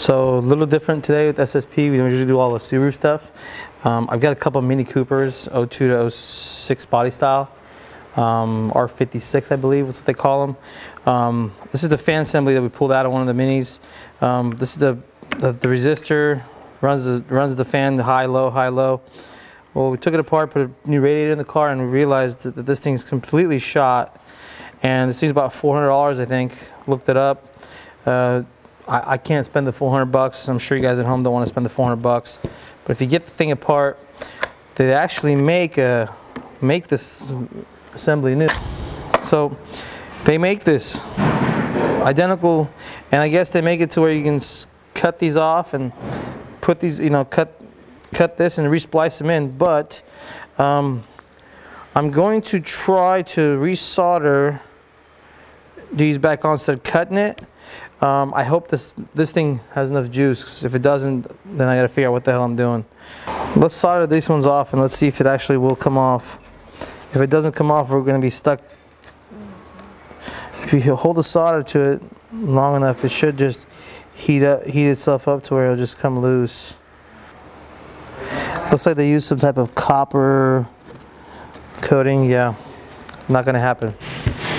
So a little different today with SSP. We usually do all the Subaru stuff. I've got a couple Mini Coopers, 02 to 06 body style. R56 I believe is what they call them. This is the fan assembly that we pulled out of one of the Minis. This is the resistor, runs the fan, the high low. Well, we took it apart, put a new radiator in the car, and we realized that this thing's completely shot. And this thing's about $400, I think. Looked it up. I can't spend the $400. I'm sure you guys at home don't want to spend the $400. But if you get the thing apart, they actually make this assembly new. So they make this identical, and I guess they make it to where you can cut these off and put these, cut this and resplice them in. But I'm going to try to resolder these back on instead of cutting it. I hope this thing has enough juice, 'cause if it doesn't, then I gotta figure out what the hell I'm doing. Let's solder these ones off and let's see if it actually will come off. If it doesn't come off, we're gonna be stuck. If you hold the solder to it long enough, it should just heat itself up to where it'll just come loose. Looks like they use some type of copper coating. Yeah, not gonna happen.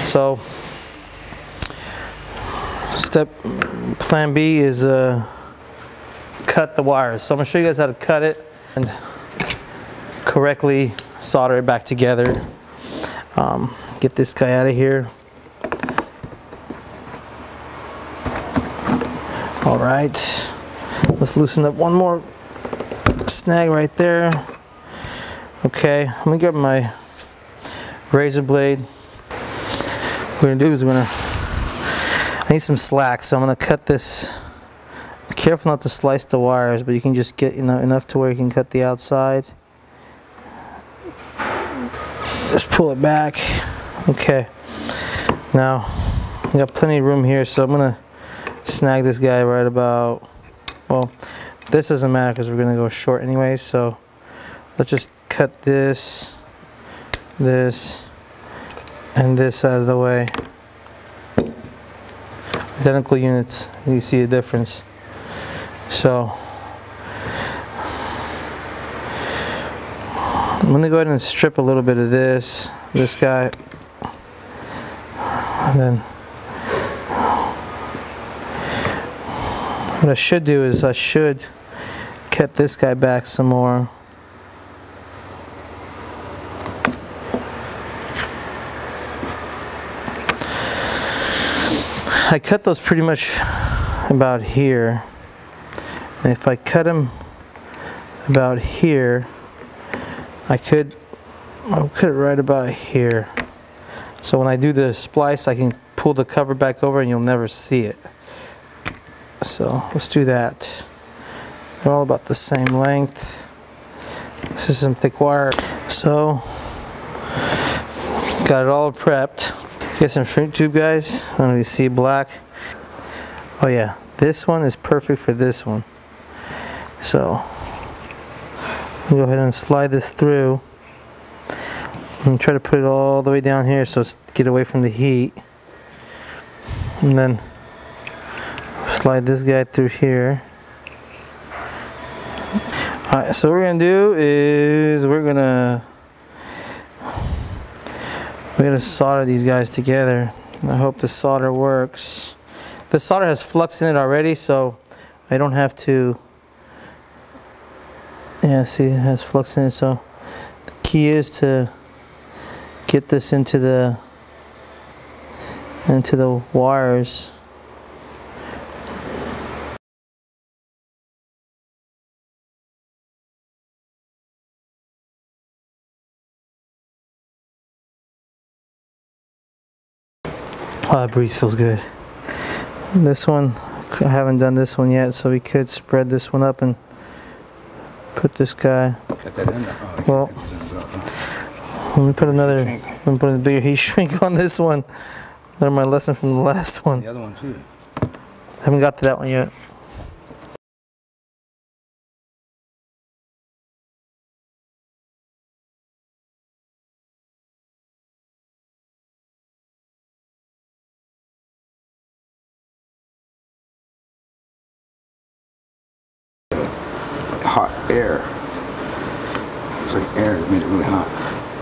So plan B is cut the wires. So I'm gonna show you guys how to cut it and correctly solder it back together. Get this guy out of here. All right, let's loosen up one more snag right there. Okay, let me grab my razor blade. What we're gonna do is I need some slack, so I'm gonna cut this. Be careful not to slice the wires, but you can just get enough to where you can cut the outside. Just pull it back. Okay. Now we got plenty of room here, so I'm gonna snag this guy right about. Well, this doesn't matter because we're gonna go short anyway. So let's just cut this, and this out of the way. Identical units, you see a difference. So I'm gonna go ahead and strip a little bit of this guy, and then what I should do is I should cut this guy back some more. I cut those pretty much about here, and if I cut them about here, I'll cut it right about here. So when I do the splice, I can pull the cover back over and you'll never see it. So let's do that. They're all about the same length. This is some thick wire. So got it all prepped. Get some shrink tube, guys. I don't know if you see black. Oh yeah, this one is perfect for this one. So go ahead and slide this through and try to put it all the way down here so it's get away from the heat. And then slide this guy through here. Alright, so what we're gonna do is we're gonna solder these guys together. I hope the solder works. The solder has flux in it already, so I don't have to. Yeah, see, it has flux in it. So the key is to get this into the wires. Oh, that breeze feels good. This one, I haven't done this one yet, so we could spread this one up and put this guy. Well, let me put a bigger heat shrink on this one. Learn my lesson from the last one. The other one too. Haven't got to that one yet. hot air. It's like air that made it really hot.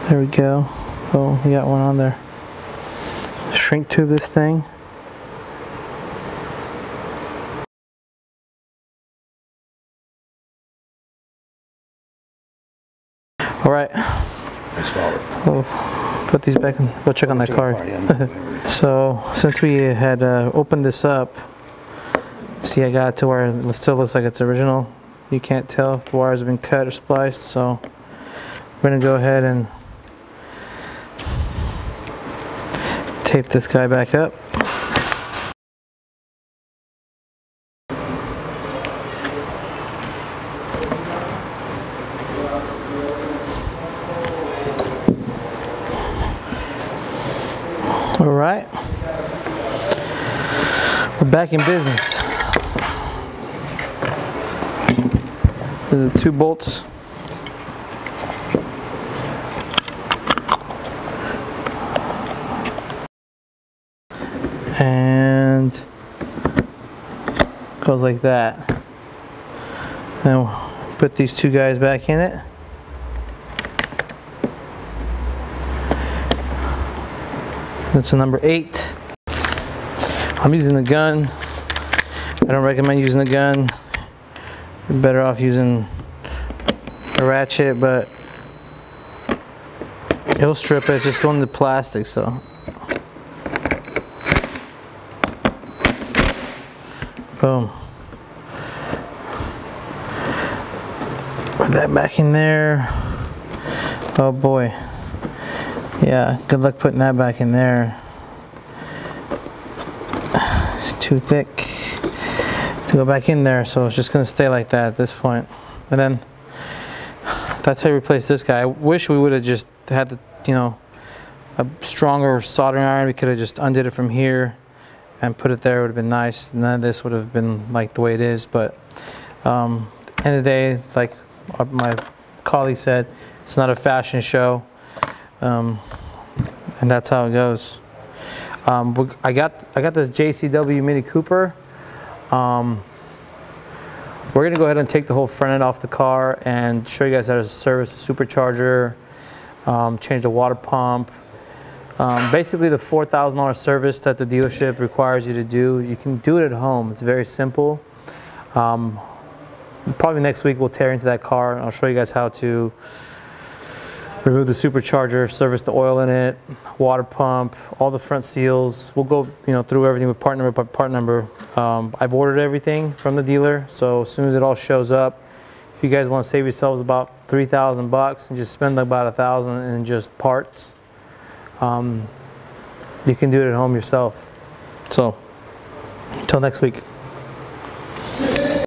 There we go. Oh, we got one on there. Shrink tube this thing. All right. Install it. We'll put these back in. Go check on that card. Yeah. So since we had opened this up, see, I got it to where it still looks like it's original. You can't tell if the wires have been cut or spliced. So we're gonna go ahead and tape this guy back up. All right, we're back in business. These are 2 bolts. And goes like that. Then we'll put these 2 guys back in it. That's a number 8. I'm using the gun. I don't recommend using the gun. You're better off using a ratchet, but it'll strip it. It's just going to plastic, so. Boom. Put that back in there. Oh boy. Yeah, good luck putting that back in there. It's too thick to go back in there, so it's just gonna stay like that at this point. And then that's how you replace this guy. I wish we would have just had the, you know, a stronger soldering iron. We could have just undid it from here and put it there. It would have been nice. None of this would have been like the way it is. But end of the day, like my colleague said, it's not a fashion show. And that's how it goes. I got this JCW Mini Cooper. We're gonna go ahead and take the whole front end off the car and show you guys how to service a supercharger, change the water pump. Basically the $4,000 service that the dealership requires you to do, you can do it at home. It's very simple. Probably next week we'll tear into that car and I'll show you guys how to remove the supercharger, service the oil in it, water pump, all the front seals. We'll go, you know, through everything with part number by part number. I've ordered everything from the dealer, so as soon as it all shows up, if you guys want to save yourselves about 3,000 bucks and just spend about 1,000 in just parts, you can do it at home yourself. So, until next week.